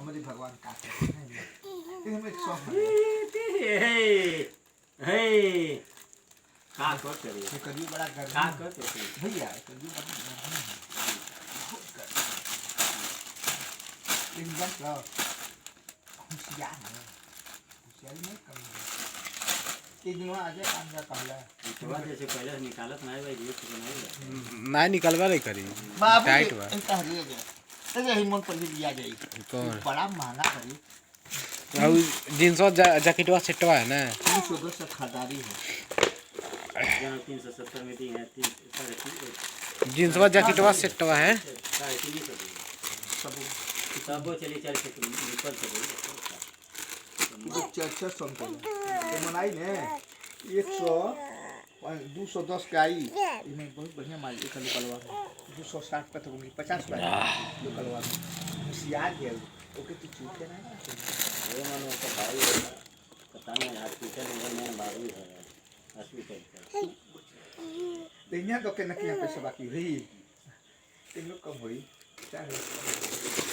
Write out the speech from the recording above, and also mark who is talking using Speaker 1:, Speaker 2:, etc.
Speaker 1: हमारे भगवान का हमें शौक
Speaker 2: हे का कर करे
Speaker 1: ये करिए बड़ा गर्मी
Speaker 2: का कर करे
Speaker 1: भैया करिए बड़ा गर्मी एक बात लो होशियार है होशियारी नहीं कमी है एक दिन वहाँ आजे काम का कहला
Speaker 2: तो बाद जैसे पहले निकालत नहीं भाई ये तो नहीं
Speaker 3: ना निकलवा नहीं करी
Speaker 1: बाबू
Speaker 3: टाइट बा
Speaker 1: इनका हरिया जाए तो यही मन पर लिया जाए
Speaker 3: कौन
Speaker 1: बड़ा महंगा करी
Speaker 3: और जींस और जैकेटवा सेटवा है ना
Speaker 1: 310 से खरीदारी है
Speaker 2: जहाँ 370 में दी है 3
Speaker 3: जींसवा जैकेटवा सेटवा है
Speaker 1: सब
Speaker 2: सब चली चल के निकल के
Speaker 1: वो चर्चा सुनते हैं तो मनाई ने 100 210 का आई इसमें बहुत बढ़िया माल एक निकलवा 260 का तो 50 का निकलवा होशियार है ओके तू चूक ना
Speaker 2: ये मानो तो भाई पता नहीं हॉस्पिटल में बाबू है हॉस्पिटल
Speaker 1: देखिए तो के नकिया पैसा बाकी हुई तीन लोग कम हुई क्या है